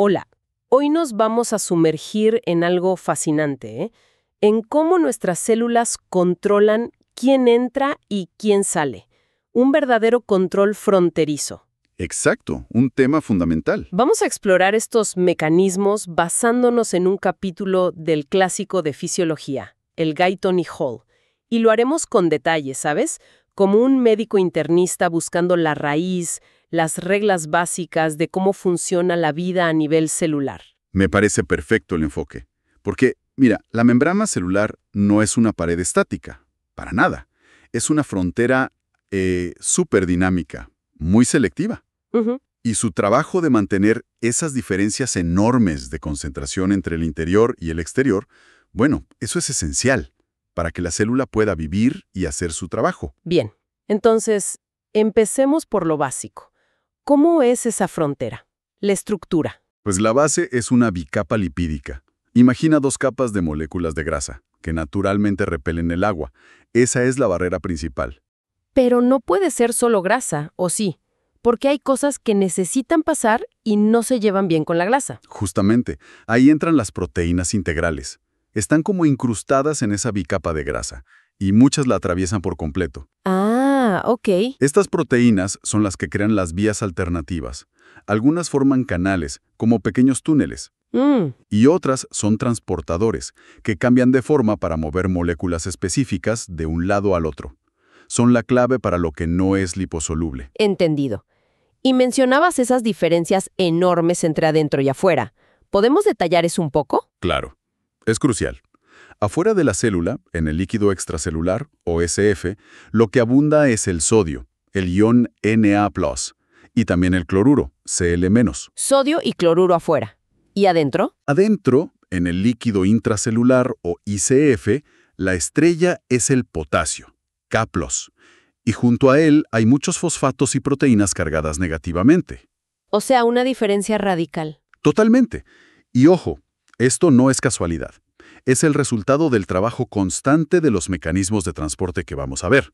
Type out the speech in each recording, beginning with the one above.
Hola, hoy nos vamos a sumergir en algo fascinante, ¿eh? En cómo nuestras células controlan quién entra y quién sale. Un verdadero control fronterizo. Exacto, un tema fundamental. Vamos a explorar estos mecanismos basándonos en un capítulo del clásico de fisiología, el Guyton y Hall. Y lo haremos con detalle, ¿sabes? Como un médico internista buscando la raíz, las reglas básicas de cómo funciona la vida a nivel celular. Me parece perfecto el enfoque. Porque, mira, la membrana celular no es una pared estática, para nada. Es una frontera súper dinámica, muy selectiva. Ujú. Y su trabajo de mantener esas diferencias enormes de concentración entre el interior y el exterior, bueno, eso es esencial para que la célula pueda vivir y hacer su trabajo. Bien, entonces, empecemos por lo básico. ¿Cómo es esa frontera? La estructura. Pues la base es una bicapa lipídica. Imagina dos capas de moléculas de grasa, que naturalmente repelen el agua. Esa es la barrera principal. Pero no puede ser solo grasa, ¿o sí? Porque hay cosas que necesitan pasar y no se llevan bien con la grasa. Justamente, ahí entran las proteínas integrales. Están como incrustadas en esa bicapa de grasa, y muchas la atraviesan por completo. Ah, ok. Estas proteínas son las que crean las vías alternativas. Algunas forman canales, como pequeños túneles, y otras son transportadores, que cambian de forma para mover moléculas específicas de un lado al otro. Son la clave para lo que no es liposoluble. Entendido. Y mencionabas esas diferencias enormes entre adentro y afuera. ¿Podemos detallar eso un poco? Claro, es crucial. Afuera de la célula, en el líquido extracelular, o SF, lo que abunda es el sodio, el ion Na+, y también el cloruro, Cl-. Sodio y cloruro afuera. ¿Y adentro? Adentro, en el líquido intracelular, o ICF, la estrella es el potasio, K+, y junto a él hay muchos fosfatos y proteínas cargadas negativamente. O sea, una diferencia radical. Totalmente. Y ojo, esto no es casualidad. Es el resultado del trabajo constante de los mecanismos de transporte que vamos a ver.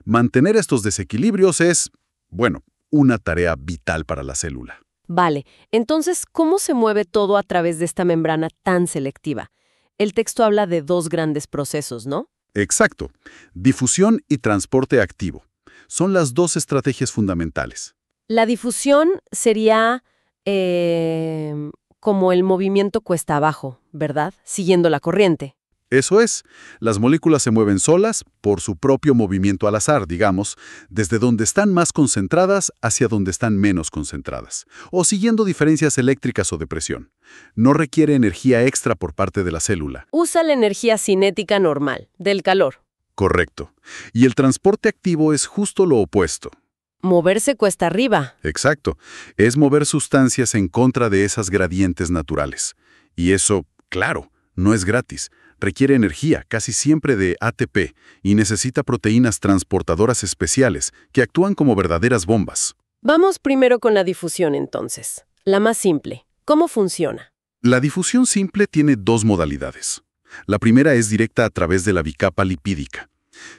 Mantener estos desequilibrios es, bueno, una tarea vital para la célula. Vale, entonces, ¿cómo se mueve todo a través de esta membrana tan selectiva? El texto habla de dos grandes procesos, ¿no? Exacto. Difusión y transporte activo. Son las dos estrategias fundamentales. La difusión sería como el movimiento cuesta abajo, ¿verdad? Siguiendo la corriente. Eso es, las moléculas se mueven solas por su propio movimiento al azar, digamos, desde donde están más concentradas hacia donde están menos concentradas, o siguiendo diferencias eléctricas o de presión. No requiere energía extra por parte de la célula. Usa la energía cinética normal, del calor. Correcto. Y el transporte activo es justo lo opuesto. Moverse cuesta arriba. Exacto. Es mover sustancias en contra de esas gradientes naturales. Y eso, claro, no es gratis. Requiere energía, casi siempre de ATP, y necesita proteínas transportadoras especiales que actúan como verdaderas bombas. Vamos primero con la difusión entonces. La más simple. ¿Cómo funciona? La difusión simple tiene dos modalidades. La primera es directa a través de la bicapa lipídica.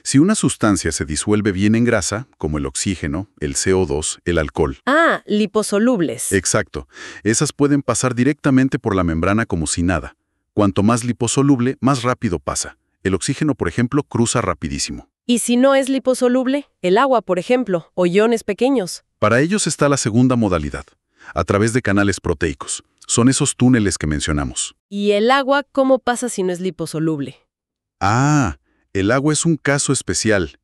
Si una sustancia se disuelve bien en grasa, como el oxígeno, el CO2, el alcohol. Ah, liposolubles. Exacto. Esas pueden pasar directamente por la membrana como si nada. Cuanto más liposoluble, más rápido pasa. El oxígeno, por ejemplo, cruza rapidísimo. ¿Y si no es liposoluble? El agua, por ejemplo, o iones pequeños. Para ellos está la segunda modalidad, a través de canales proteicos. Son esos túneles que mencionamos. ¿Y el agua cómo pasa si no es liposoluble? Ah, el agua es un caso especial.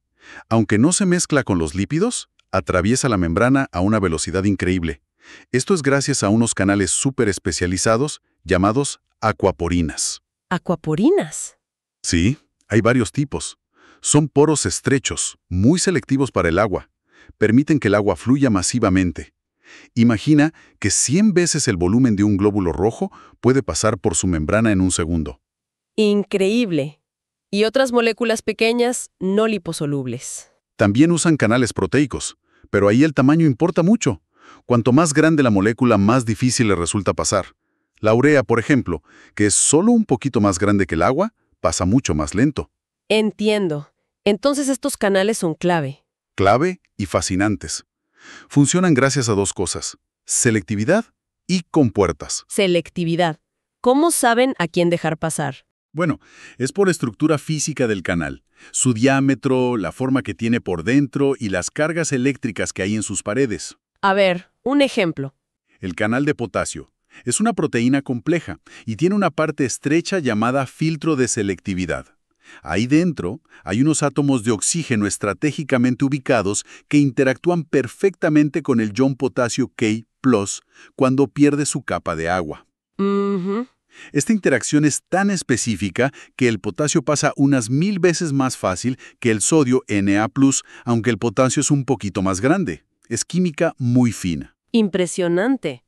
Aunque no se mezcla con los lípidos, atraviesa la membrana a una velocidad increíble. Esto es gracias a unos canales súper especializados llamados acuaporinas. ¿Acuaporinas? Sí, hay varios tipos. Son poros estrechos, muy selectivos para el agua. Permiten que el agua fluya masivamente. Imagina que 100 veces el volumen de un glóbulo rojo puede pasar por su membrana en un segundo. Increíble. Y otras moléculas pequeñas no liposolubles. También usan canales proteicos, pero ahí el tamaño importa mucho. Cuanto más grande la molécula, más difícil le resulta pasar. La urea, por ejemplo, que es solo un poquito más grande que el agua, pasa mucho más lento. Entiendo. Entonces estos canales son clave. Clave y fascinantes. Funcionan gracias a dos cosas: selectividad y compuertas. Selectividad. ¿Cómo saben a quién dejar pasar? Bueno, es por estructura física del canal, su diámetro, la forma que tiene por dentro y las cargas eléctricas que hay en sus paredes. A ver, un ejemplo. El canal de potasio es una proteína compleja y tiene una parte estrecha llamada filtro de selectividad. Ahí dentro hay unos átomos de oxígeno estratégicamente ubicados que interactúan perfectamente con el ion potasio K+ cuando pierde su capa de agua. Ujú. Esta interacción es tan específica que el potasio pasa unas 1000 veces más fácil que el sodio Na+, aunque el potasio es un poquito más grande. Es química muy fina. Impresionante.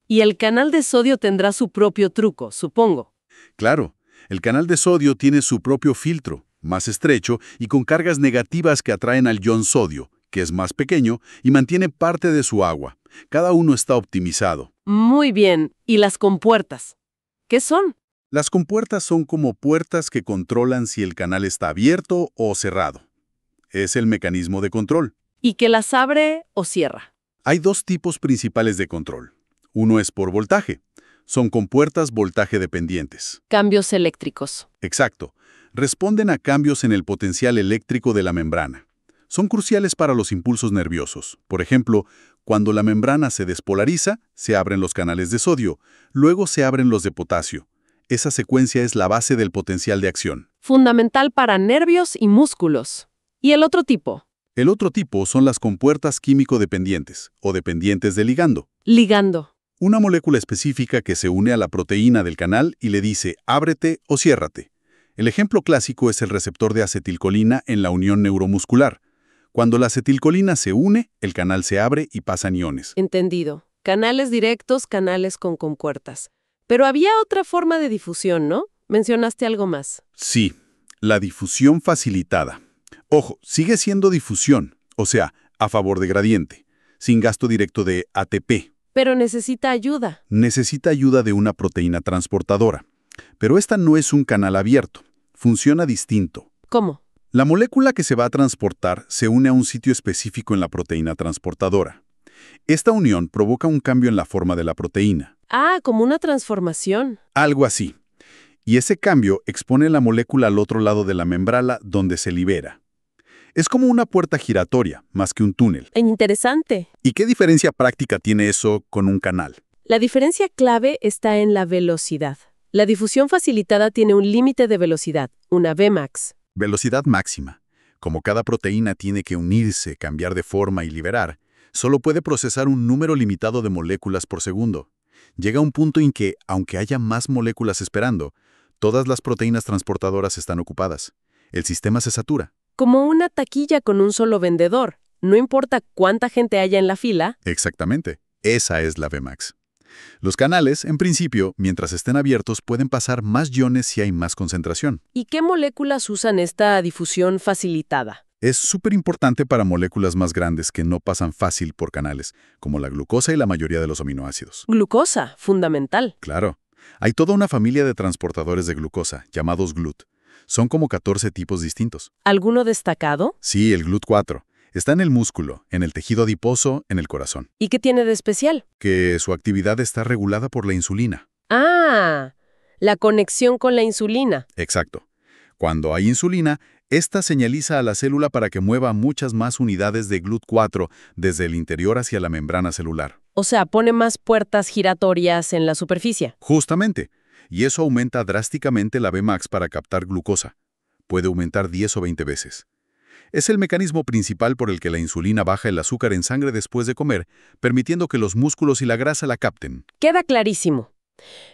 Y el canal de sodio tendrá su propio truco, supongo. Claro, el canal de sodio tiene su propio filtro, más estrecho y con cargas negativas que atraen al ion sodio, que es más pequeño y mantiene parte de su agua. Cada uno está optimizado. Muy bien. ¿Y las compuertas? ¿Qué son? Las compuertas son como puertas que controlan si el canal está abierto o cerrado. Es el mecanismo de control. ¿Y que las abre o cierra? Hay dos tipos principales de control. Uno es por voltaje. Son compuertas voltaje dependientes. Cambios eléctricos. Exacto. Responden a cambios en el potencial eléctrico de la membrana. Son cruciales para los impulsos nerviosos. Por ejemplo, cuando la membrana se despolariza, se abren los canales de sodio, luego se abren los de potasio. Esa secuencia es la base del potencial de acción. Fundamental para nervios y músculos. ¿Y el otro tipo? El otro tipo son las compuertas químico-dependientes, o dependientes de ligando. Ligando. Una molécula específica que se une a la proteína del canal y le dice ábrete o ciérrate. El ejemplo clásico es el receptor de acetilcolina en la unión neuromuscular. Cuando la acetilcolina se une, el canal se abre y pasan iones. Entendido. Canales directos, canales con compuertas. Pero había otra forma de difusión, ¿no? Mencionaste algo más. Sí, la difusión facilitada. Ojo, sigue siendo difusión, o sea, a favor de gradiente, sin gasto directo de ATP. Pero necesita ayuda. Necesita ayuda de una proteína transportadora. Pero esta no es un canal abierto. Funciona distinto. ¿Cómo? La molécula que se va a transportar se une a un sitio específico en la proteína transportadora. Esta unión provoca un cambio en la forma de la proteína. Ah, como una transformación. Algo así. Y ese cambio expone la molécula al otro lado de la membrana donde se libera. Es como una puerta giratoria, más que un túnel. Interesante. ¿Y qué diferencia práctica tiene eso con un canal? La diferencia clave está en la velocidad. La difusión facilitada tiene un límite de velocidad, una Vmax. Velocidad máxima. Como cada proteína tiene que unirse, cambiar de forma y liberar, solo puede procesar un número limitado de moléculas por segundo. Llega un punto en que, aunque haya más moléculas esperando, todas las proteínas transportadoras están ocupadas. El sistema se satura. Como una taquilla con un solo vendedor. No importa cuánta gente haya en la fila. Exactamente. Esa es la Vmax. Los canales, en principio, mientras estén abiertos, pueden pasar más iones si hay más concentración. ¿Y qué moléculas usan esta difusión facilitada? Es súper importante para moléculas más grandes que no pasan fácil por canales, como la glucosa y la mayoría de los aminoácidos. Glucosa, fundamental. Claro. Hay toda una familia de transportadores de glucosa, llamados GLUT. Son como 14 tipos distintos. ¿Alguno destacado? Sí, el GLUT4. Está en el músculo, en el tejido adiposo, en el corazón. ¿Y qué tiene de especial? Que su actividad está regulada por la insulina. Ah, la conexión con la insulina. Exacto. Cuando hay insulina, esta señaliza a la célula para que mueva muchas más unidades de GLUT4 desde el interior hacia la membrana celular. O sea, pone más puertas giratorias en la superficie. Justamente. Y eso aumenta drásticamente la Vmax para captar glucosa. Puede aumentar 10 o 20 veces. Es el mecanismo principal por el que la insulina baja el azúcar en sangre después de comer, permitiendo que los músculos y la grasa la capten. Queda clarísimo.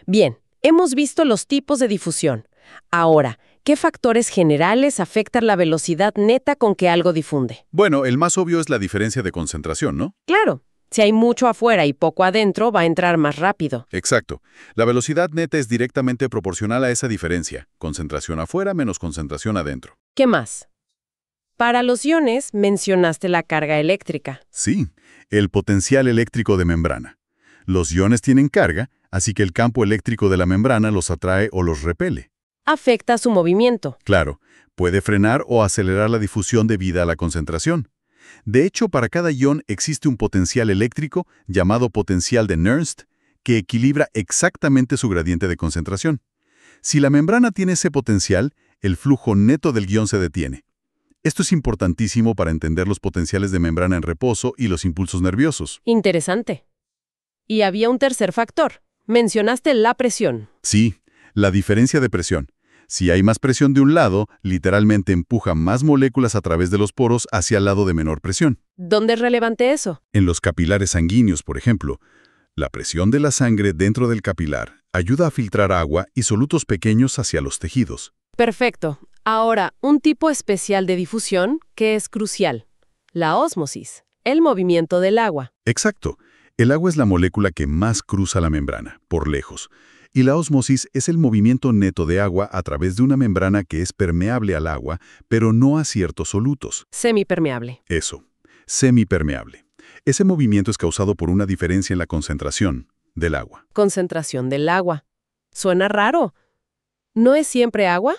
Bien, hemos visto los tipos de difusión. Ahora, ¿qué factores generales afectan la velocidad neta con que algo difunde? Bueno, el más obvio es la diferencia de concentración, ¿no? Claro, si hay mucho afuera y poco adentro, va a entrar más rápido. Exacto. La velocidad neta es directamente proporcional a esa diferencia. Concentración afuera menos concentración adentro. ¿Qué más? Para los iones, mencionaste la carga eléctrica. Sí, el potencial eléctrico de membrana. Los iones tienen carga, así que el campo eléctrico de la membrana los atrae o los repele. Afecta su movimiento. Claro, puede frenar o acelerar la difusión debida a la concentración. De hecho, para cada ion existe un potencial eléctrico, llamado potencial de Nernst, que equilibra exactamente su gradiente de concentración. Si la membrana tiene ese potencial, el flujo neto del guión se detiene. Esto es importantísimo para entender los potenciales de membrana en reposo y los impulsos nerviosos. Interesante. Y había un tercer factor. Mencionaste la presión. Sí, la diferencia de presión. Si hay más presión de un lado, literalmente empuja más moléculas a través de los poros hacia el lado de menor presión. ¿Dónde es relevante eso? En los capilares sanguíneos, por ejemplo, la presión de la sangre dentro del capilar ayuda a filtrar agua y solutos pequeños hacia los tejidos. Perfecto. Ahora, un tipo especial de difusión que es crucial. La ósmosis, el movimiento del agua. Exacto. El agua es la molécula que más cruza la membrana, por lejos. Y la ósmosis es el movimiento neto de agua a través de una membrana que es permeable al agua, pero no a ciertos solutos. Semipermeable. Eso, semipermeable. Ese movimiento es causado por una diferencia en la concentración del agua. Concentración del agua. Suena raro. ¿No es siempre agua?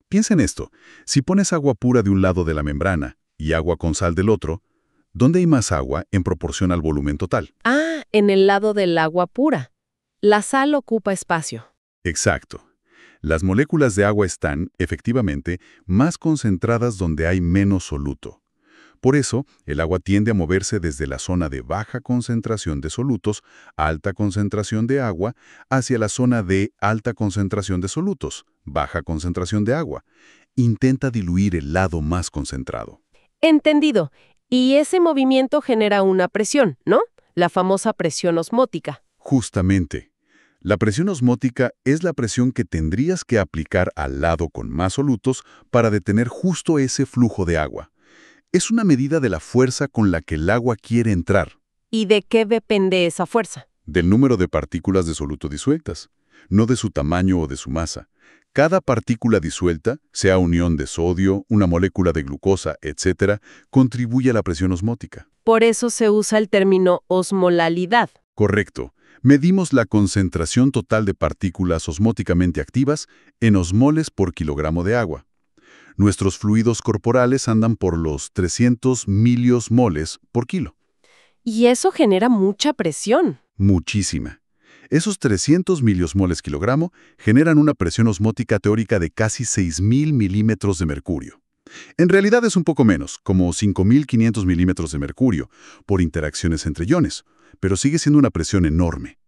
Piensa en esto. Si pones agua pura de un lado de la membrana y agua con sal del otro, ¿dónde hay más agua en proporción al volumen total? Ah, en el lado del agua pura. La sal ocupa espacio. Exacto. Las moléculas de agua están, efectivamente, más concentradas donde hay menos soluto. Por eso, el agua tiende a moverse desde la zona de baja concentración de solutos, alta concentración de agua, hacia la zona de alta concentración de solutos, baja concentración de agua. Intenta diluir el lado más concentrado. Entendido. Y ese movimiento genera una presión, ¿no? La famosa presión osmótica. Justamente. La presión osmótica es la presión que tendrías que aplicar al lado con más solutos para detener justo ese flujo de agua. Es una medida de la fuerza con la que el agua quiere entrar. ¿Y de qué depende esa fuerza? Del número de partículas de soluto disueltas, no de su tamaño o de su masa. Cada partícula disuelta, sea unión de sodio, una molécula de glucosa, etc., contribuye a la presión osmótica. Por eso se usa el término osmolalidad. Correcto. Medimos la concentración total de partículas osmóticamente activas en osmoles por kilogramo de agua. Nuestros fluidos corporales andan por los 300 miliosmoles por kilo. Y eso genera mucha presión. Muchísima. Esos 300 miliosmoles kilogramo generan una presión osmótica teórica de casi 6.000 milímetros de mercurio. En realidad es un poco menos, como 5.500 milímetros de mercurio, por interacciones entre iones, pero sigue siendo una presión enorme.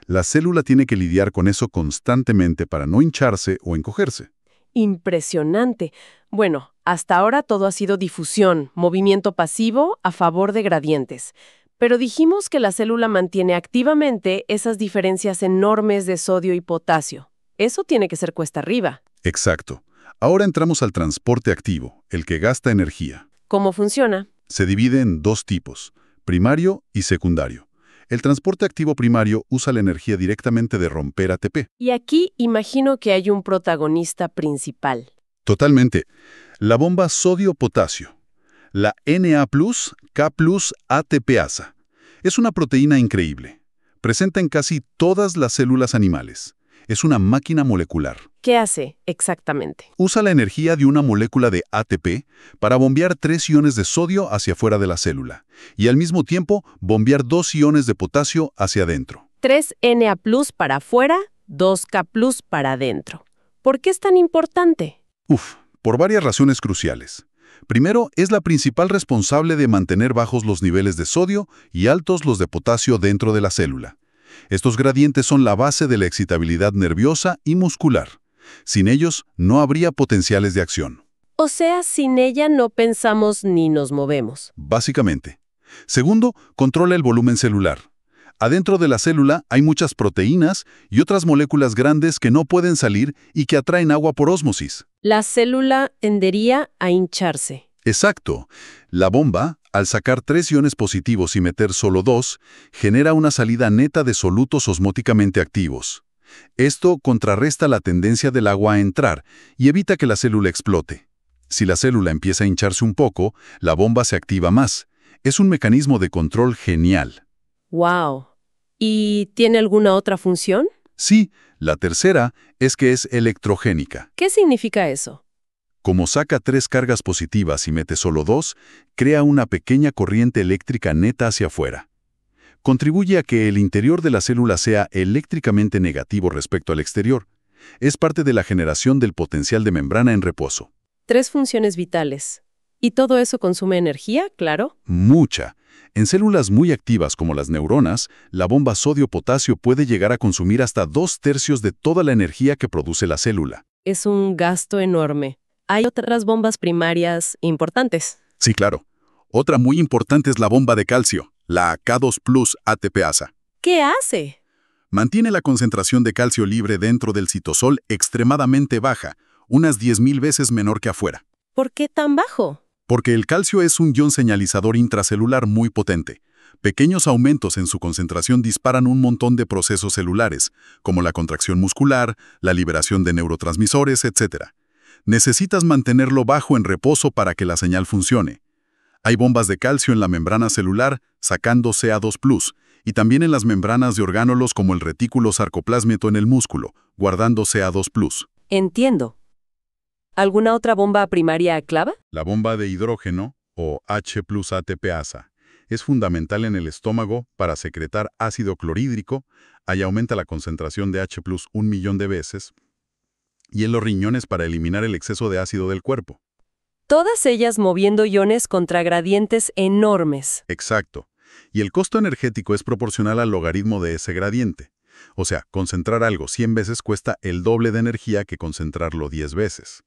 La célula tiene que lidiar con eso constantemente para no hincharse o encogerse. Impresionante. Bueno, hasta ahora todo ha sido difusión, movimiento pasivo a favor de gradientes. Pero dijimos que la célula mantiene activamente esas diferencias enormes de sodio y potasio. Eso tiene que ser cuesta arriba. Exacto. Ahora entramos al transporte activo, el que gasta energía. ¿Cómo funciona? Se divide en dos tipos, primario y secundario. El transporte activo primario usa la energía directamente de romper ATP. Y aquí imagino que hay un protagonista principal. Totalmente. La bomba sodio-potasio. La Na+K+ATPasa. Es una proteína increíble. Presenta en casi todas las células animales. Es una máquina molecular. ¿Qué hace exactamente? Usa la energía de una molécula de ATP para bombear 3 iones de sodio hacia afuera de la célula y al mismo tiempo bombear 2 iones de potasio hacia adentro. 3 Na+ para afuera, 2 K+ para adentro. ¿Por qué es tan importante? Por varias razones cruciales. Primero, es la principal responsable de mantener bajos los niveles de sodio y altos los de potasio dentro de la célula. Estos gradientes son la base de la excitabilidad nerviosa y muscular. Sin ellos, no habría potenciales de acción. O sea, sin ella no pensamos ni nos movemos. Básicamente. Segundo, controla el volumen celular. Adentro de la célula hay muchas proteínas y otras moléculas grandes que no pueden salir y que atraen agua por ósmosis. La célula tendería a hincharse. Exacto. La bomba, al sacar 3 iones positivos y meter solo 2, genera una salida neta de solutos osmóticamente activos. Esto contrarresta la tendencia del agua a entrar y evita que la célula explote. Si la célula empieza a hincharse un poco, la bomba se activa más. Es un mecanismo de control genial. ¡Wow! ¿Y tiene alguna otra función? Sí, la tercera es que es electrogénica. ¿Qué significa eso? Como saca 3 cargas positivas y mete solo 2, crea una pequeña corriente eléctrica neta hacia afuera. contribuye a que el interior de la célula sea eléctricamente negativo respecto al exterior. Es parte de la generación del potencial de membrana en reposo. 3 funciones vitales. ¿Y todo eso consume energía, claro? Mucha. En células muy activas como las neuronas, la bomba sodio-potasio puede llegar a consumir hasta 2/3 de toda la energía que produce la célula. Es un gasto enorme. Hay otras bombas primarias importantes. Sí, claro. Otra muy importante es la bomba de calcio, la K2+ ATPasa. ¿Qué hace? Mantiene la concentración de calcio libre dentro del citosol extremadamente baja, unas 10.000 veces menor que afuera. ¿Por qué tan bajo? Porque el calcio es un ion señalizador intracelular muy potente. Pequeños aumentos en su concentración disparan un montón de procesos celulares, como la contracción muscular, la liberación de neurotransmisores, etc. Necesitas mantenerlo bajo en reposo para que la señal funcione. Hay bombas de calcio en la membrana celular, sacando Ca2+, y también en las membranas de orgánulos como el retículo sarcoplásmico en el músculo, guardando Ca2+. Entiendo. ¿Alguna otra bomba primaria clave? La bomba de hidrógeno, o H+ATPasa, es fundamental en el estómago para secretar ácido clorhídrico, ahí aumenta la concentración de H+ 1.000.000 de veces, y en los riñones para eliminar el exceso de ácido del cuerpo. Todas ellas moviendo iones contra gradientes enormes. Exacto. Y el costo energético es proporcional al logaritmo de ese gradiente. O sea, concentrar algo 100 veces cuesta el doble de energía que concentrarlo 10 veces.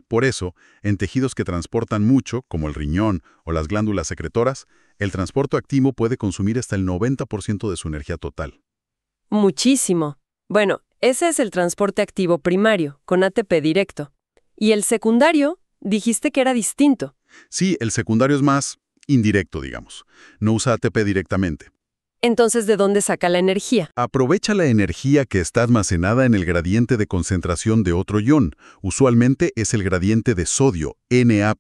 Por eso, en tejidos que transportan mucho, como el riñón o las glándulas secretoras, el transporte activo puede consumir hasta el 90% de su energía total. Muchísimo. Bueno, ese es el transporte activo primario, con ATP directo. ¿Y el secundario? Dijiste que era distinto. Sí, el secundario es más indirecto, digamos. No usa ATP directamente. Entonces, ¿de dónde saca la energía? Aprovecha la energía que está almacenada en el gradiente de concentración de otro ion. Usualmente es el gradiente de sodio, Na+,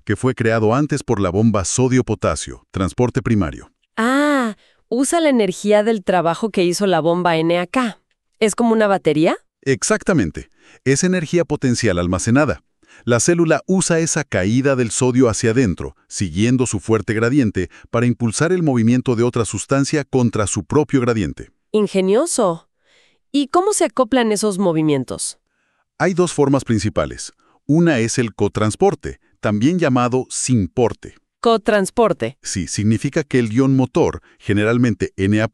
que fue creado antes por la bomba sodio-potasio, transporte primario. Ah, usa la energía del trabajo que hizo la bomba NaK. ¿Es como una batería? Exactamente. Es energía potencial almacenada. La célula usa esa caída del sodio hacia adentro, siguiendo su fuerte gradiente, para impulsar el movimiento de otra sustancia contra su propio gradiente. Ingenioso. ¿Y cómo se acoplan esos movimientos? Hay 2 formas principales. Una es el cotransporte, también llamado sinporte. Cotransporte. Sí, significa que el ion motor, generalmente Na+,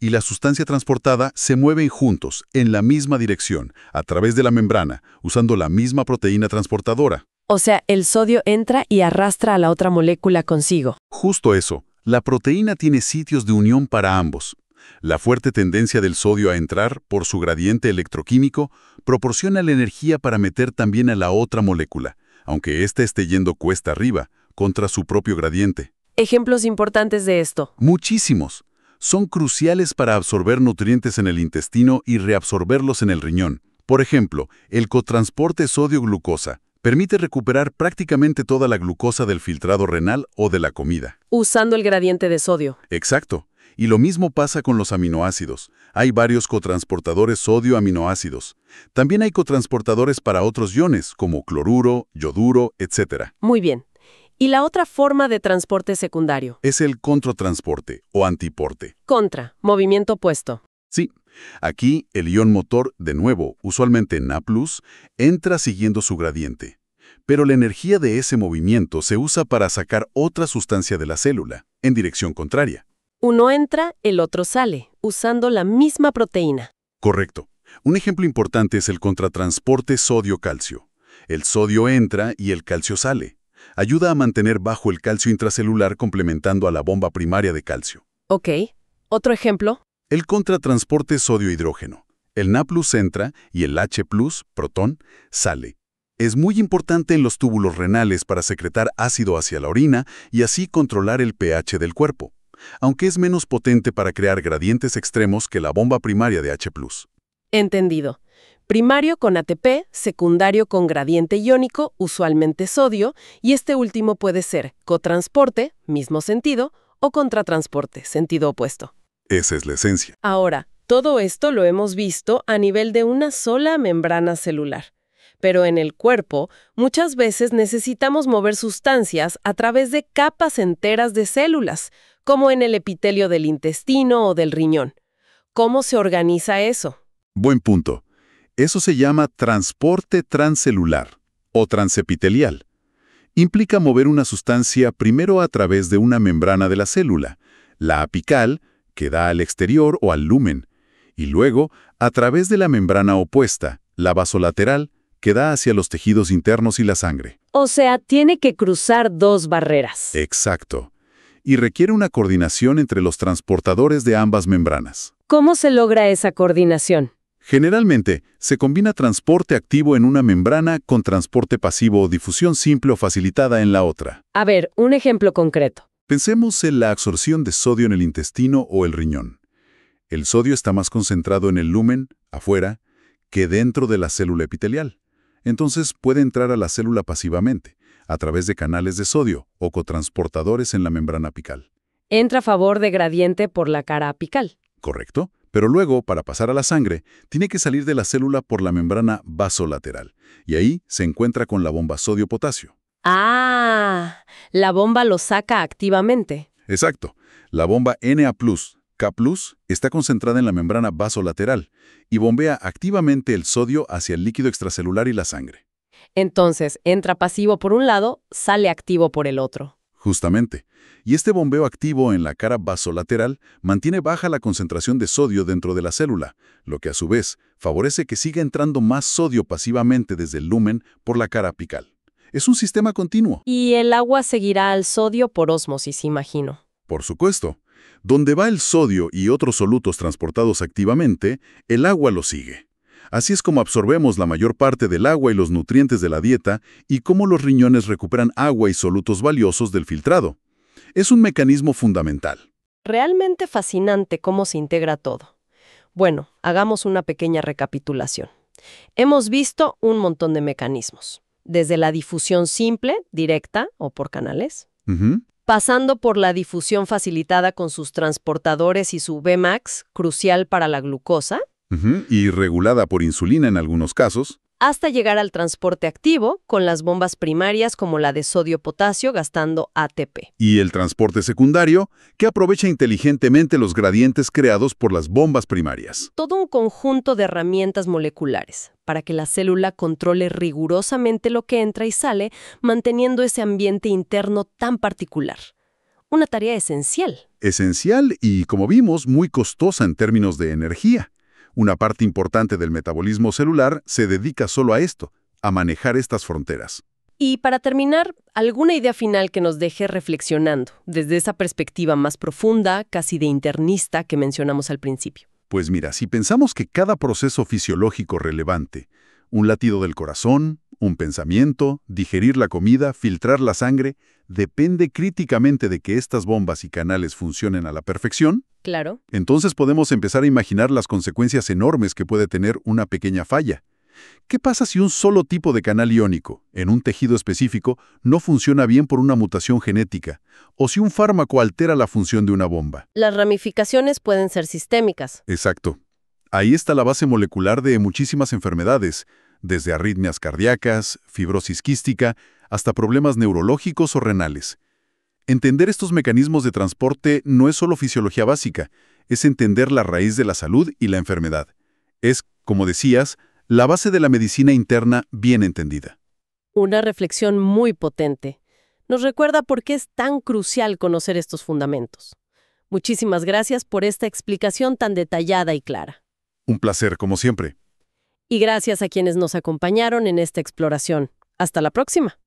y la sustancia transportada se mueven juntos, en la misma dirección, a través de la membrana, usando la misma proteína transportadora. O sea, el sodio entra y arrastra a la otra molécula consigo. Justo eso. La proteína tiene sitios de unión para ambos. La fuerte tendencia del sodio a entrar, por su gradiente electroquímico, proporciona la energía para meter también a la otra molécula, aunque ésta esté yendo cuesta arriba, contra su propio gradiente. Ejemplos importantes de esto. Muchísimos. Son cruciales para absorber nutrientes en el intestino y reabsorberlos en el riñón. Por ejemplo, el cotransporte sodio-glucosa permite recuperar prácticamente toda la glucosa del filtrado renal o de la comida. Usando el gradiente de sodio. Exacto. Y lo mismo pasa con los aminoácidos. Hay varios cotransportadores sodio-aminoácidos. También hay cotransportadores para otros iones, como cloruro, yoduro, etc. Muy bien. ¿Y la otra forma de transporte secundario? Es el contratransporte o antiporte. Contra, movimiento opuesto. Sí, aquí el ion motor, de nuevo, usualmente Na+, entra siguiendo su gradiente. Pero la energía de ese movimiento se usa para sacar otra sustancia de la célula, en dirección contraria. Uno entra, el otro sale, usando la misma proteína. Correcto. Un ejemplo importante es el contratransporte sodio-calcio. El sodio entra y el calcio sale. Ayuda a mantener bajo el calcio intracelular complementando a la bomba primaria de calcio. Ok. ¿Otro ejemplo? El contratransporte sodio-hidrógeno. El Na+ entra y el H+, protón, sale. Es muy importante en los túbulos renales para secretar ácido hacia la orina y así controlar el pH del cuerpo, aunque es menos potente para crear gradientes extremos que la bomba primaria de H+. Entendido. Primario con ATP, secundario con gradiente iónico, usualmente sodio, y este último puede ser cotransporte, mismo sentido, o contratransporte, sentido opuesto. Esa es la esencia. Ahora, todo esto lo hemos visto a nivel de una sola membrana celular. Pero en el cuerpo, muchas veces necesitamos mover sustancias a través de capas enteras de células, como en el epitelio del intestino o del riñón. ¿Cómo se organiza eso? Buen punto. Eso se llama transporte transcelular o transepitelial. Implica mover una sustancia primero a través de una membrana de la célula, la apical, que da al exterior o al lumen, y luego a través de la membrana opuesta, la basolateral, que da hacia los tejidos internos y la sangre. O sea, tiene que cruzar dos barreras. Exacto. Y requiere una coordinación entre los transportadores de ambas membranas. ¿Cómo se logra esa coordinación? Generalmente, se combina transporte activo en una membrana con transporte pasivo o difusión simple o facilitada en la otra. A ver, un ejemplo concreto. Pensemos en la absorción de sodio en el intestino o el riñón. El sodio está más concentrado en el lumen, afuera, que dentro de la célula epitelial. Entonces puede entrar a la célula pasivamente, a través de canales de sodio o cotransportadores en la membrana apical. Entra a favor de gradiente por la cara apical. ¿Correcto? Pero luego, para pasar a la sangre, tiene que salir de la célula por la membrana basolateral, y ahí se encuentra con la bomba sodio-potasio. Ah, la bomba lo saca activamente. Exacto. La bomba Na+, K+, está concentrada en la membrana basolateral y bombea activamente el sodio hacia el líquido extracelular y la sangre. Entonces, entra pasivo por un lado, sale activo por el otro. Justamente. Y este bombeo activo en la cara basolateral mantiene baja la concentración de sodio dentro de la célula, lo que a su vez favorece que siga entrando más sodio pasivamente desde el lumen por la cara apical. Es un sistema continuo. Y el agua seguirá al sodio por ósmosis, imagino. Por supuesto. Donde va el sodio y otros solutos transportados activamente, el agua lo sigue. Así es como absorbemos la mayor parte del agua y los nutrientes de la dieta y cómo los riñones recuperan agua y solutos valiosos del filtrado. Es un mecanismo fundamental. Realmente fascinante cómo se integra todo. Bueno, hagamos una pequeña recapitulación. Hemos visto un montón de mecanismos, desde la difusión simple, directa o por canales, pasando por la difusión facilitada con sus transportadores y su Vmax, crucial para la glucosa, y regulada por insulina en algunos casos, hasta llegar al transporte activo con las bombas primarias como la de sodio-potasio gastando ATP. y el transporte secundario, que aprovecha inteligentemente los gradientes creados por las bombas primarias. Todo un conjunto de herramientas moleculares para que la célula controle rigurosamente lo que entra y sale, manteniendo ese ambiente interno tan particular. Una tarea esencial. Esencial y, como vimos, muy costosa en términos de energía. Una parte importante del metabolismo celular se dedica solo a esto, a manejar estas fronteras. Y para terminar, alguna idea final que nos deje reflexionando, desde esa perspectiva más profunda, casi de internista que mencionamos al principio. Pues mira, si pensamos que cada proceso fisiológico relevante, un latido del corazón, un pensamiento, digerir la comida, filtrar la sangre, depende críticamente de que estas bombas y canales funcionen a la perfección, Claro. entonces podemos empezar a imaginar las consecuencias enormes que puede tener una pequeña falla. ¿Qué pasa si un solo tipo de canal iónico, en un tejido específico, no funciona bien por una mutación genética? ¿O si un fármaco altera la función de una bomba? Las ramificaciones pueden ser sistémicas. Exacto. Ahí está la base molecular de muchísimas enfermedades, desde arritmias cardíacas, fibrosis quística, hasta problemas neurológicos o renales. Entender estos mecanismos de transporte no es solo fisiología básica, es entender la raíz de la salud y la enfermedad. Es, como decías, la base de la medicina interna bien entendida. Una reflexión muy potente. Nos recuerda por qué es tan crucial conocer estos fundamentos. Muchísimas gracias por esta explicación tan detallada y clara. Un placer, como siempre. Y gracias a quienes nos acompañaron en esta exploración. Hasta la próxima.